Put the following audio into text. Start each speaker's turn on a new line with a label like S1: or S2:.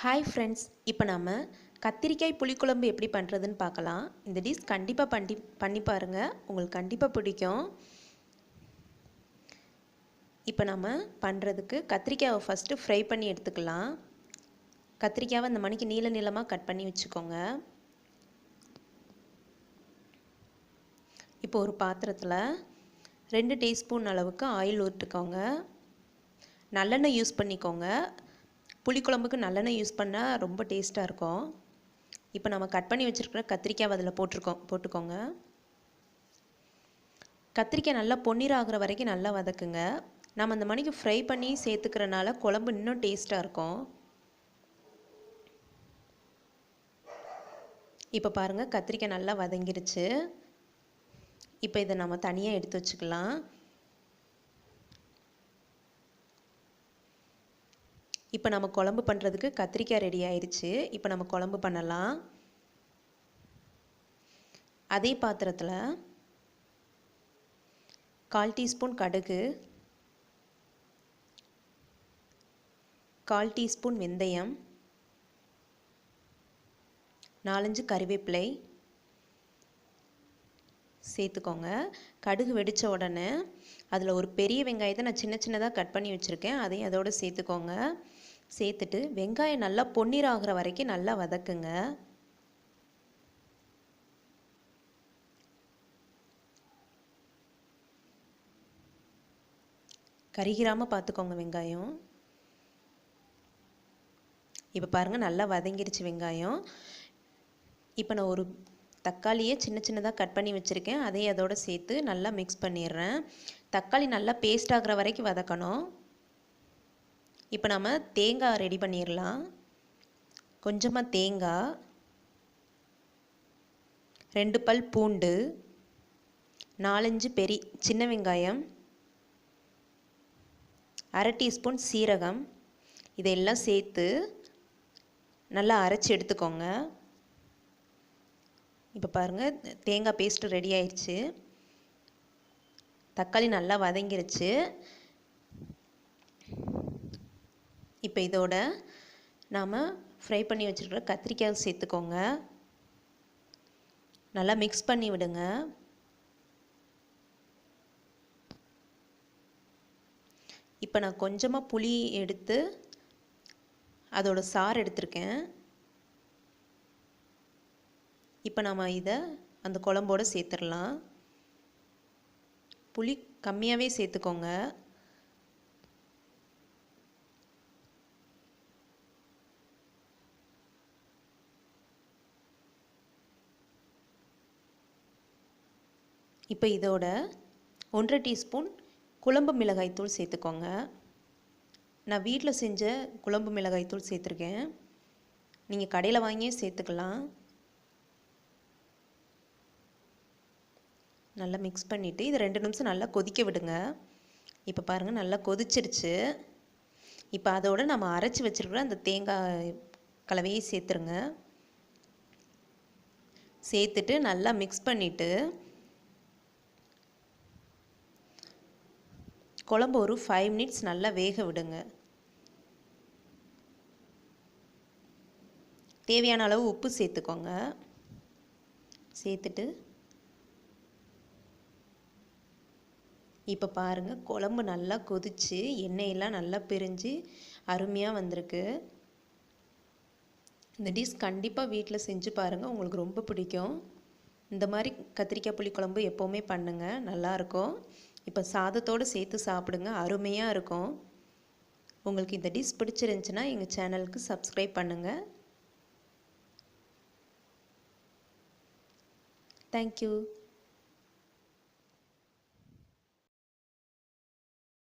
S1: Hi friends, இப்போ நம்ம கத்திரிக்காய் புளிக்குழம்பு எப்படி பண்ணுறதுன்னு பார்க்கலாம். இந்த டிஷ் கண்டிப்பாக பண்ணி பாருங்கள், உங்களுக்கு கண்டிப்பாக பிடிக்கும். இப்போ நம்ம பண்ணுறதுக்கு கத்திரிக்காயை ஃபஸ்ட்டு ஃப்ரை பண்ணி எடுத்துக்கலாம். கத்திரிக்காவை இந்த மணிக்கு நீள நீளமாக கட் பண்ணி வச்சுக்கோங்க. இப்போ ஒரு பாத்திரத்தில் 2 டீஸ்பூன் அளவுக்கு ஆயில் ஊற்றிக்கோங்க. நல்லெண்ணெய் யூஸ் பண்ணிக்கோங்க. புளிக்குழம்புக்கு நல்லெண்ணெய் யூஸ் பண்ணால் ரொம்ப டேஸ்ட்டாக இருக்கும். இப்போ நம்ம கட் பண்ணி வச்சுருக்கிற கத்திரிக்காய் அதில் போட்டுக்கோங்க. கத்திரிக்காய் நல்லா பொன்னிறம் ஆகிற வரைக்கும் நல்லா வதக்குங்க. நம்ம அந்த மணிக்கு ஃப்ரை பண்ணி சேர்த்துக்கிறனால குழம்பு இன்னும் டேஸ்ட்டாக இருக்கும். இப்போ பாருங்கள், கத்திரிக்காய் நல்லா வதங்கிருச்சு. இப்போ இதை நம்ம தனியாக எடுத்து வச்சுக்கலாம். இப்போ நம்ம குழம்பு பண்ணுறதுக்கு கத்திரிக்காய் ரெடி ஆயிடுச்சு. இப்போ நம்ம குழம்பு பண்ணலாம். அதே பாத்திரத்தில் 1/4 டீஸ்பூன் கடுகு, 1/4 டீஸ்பூன் வெந்தயம், 4-5 கறிவேப்பிலை சேர்த்துக்கோங்க. கடுகு வெடித்த உடனே அதில் ஒரு பெரிய வெங்காயத்தை நான் சின்ன சின்னதாக கட் பண்ணி வச்சுருக்கேன், அதையும் அதோடு சேர்த்துக்கோங்க. சேர்த்துட்டு வெங்காயம் நல்லா பொன்னிறம் ஆகிற வரைக்கும் நல்லா வதக்குங்க. கருகிராமல் பார்த்துக்கோங்க வெங்காயம். இப்போ பாருங்கள், நல்லா வதங்கிருச்சு வெங்காயம். இப்போ நான் ஒரு தக்காளியை சின்ன சின்னதாக கட் பண்ணி வச்சுருக்கேன், அதையும் அதோடு சேர்த்து நல்லா மிக்ஸ் பண்ணிடுறேன். தக்காளி நல்லா பேஸ்ட் ஆகிற வரைக்கும் வதக்கணும். இப்போ நம்ம தேங்காய் ரெடி பண்ணிடலாம். கொஞ்சமாக தேங்காய், 2 பல் பூண்டு, 4-5 சின்ன வெங்காயம், 1/2 டீஸ்பூன் சீரகம், இதெல்லாம் சேர்த்து நல்லா அரைச்சி எடுத்துக்கோங்க. இப்போ பாருங்கள், தேங்காய் பேஸ்ட்டு ரெடி ஆயிடுச்சு. தக்காளி நல்லா வதங்கிருச்சு. இப்போ இதோட நாம் ஃப்ரை பண்ணி வச்சுருக்கிற கத்திரிக்காய் சேர்த்துக்கோங்க. நல்லா மிக்ஸ் பண்ணி விடுங்க. இப்போ நான் கொஞ்சமாக புளி எடுத்து அதோட சாறு எடுத்திருக்கேன். இப்போ நம்ம இதை அந்த குழம்போடு சேர்த்துடலாம். புளி கம்மியாகவே சேர்த்துக்கோங்க. இப்போ இதோட 1/2 டீஸ்பூன் குழம்பு மிளகாய்த்தூள் சேர்த்துக்கோங்க. நான் வீட்டில் செஞ்ச குழம்பு மிளகாய்த்தூள் சேர்த்துருக்கேன், நீங்கள் கடையில் வாங்கியே சேர்த்துக்கலாம். நல்லா மிக்ஸ் பண்ணிவிட்டு இது 2 நிமிஷம் நல்லா கொதிக்க விடுங்க. இப்போ பாருங்கள், நல்லா கொதிச்சிருச்சு. இப்போ அதோடு நம்ம அரைச்சி வச்சுருக்கிற அந்த தேங்காய் கலவையை சேர்த்துருங்க. சேர்த்துட்டு நல்லா மிக்ஸ் பண்ணிவிட்டு குழம்பு ஒரு 5 மினிட்ஸ் நல்லா வேக விடுங்க. தேவையான அளவு உப்பு சேர்த்துக்கோங்க. சேர்த்துட்டு இப்போ பாருங்கள், குழம்பு நல்லா கொதித்து எண்ணெயெல்லாம் நல்லா பிரிஞ்சு அருமையாக வந்திருக்கு. இந்த டிஷ் கண்டிப்பாக வீட்டில் செஞ்சு பாருங்கள், உங்களுக்கு ரொம்ப பிடிக்கும். இந்த மாதிரி கத்திரிக்காய் புளிக்குழம்பு எப்போவுமே பண்ணுங்கள், நல்லாயிருக்கும். இப்போ சாதத்தோடு சேர்த்து சாப்பிடுங்க, அருமையாக இருக்கும். உங்களுக்கு இந்த டிஷ் பிடிச்சிருந்துச்சுன்னா எங்கள் சேனலுக்கு சப்ஸ்கிரைப் பண்ணுங்கள். தேங்க்யூ.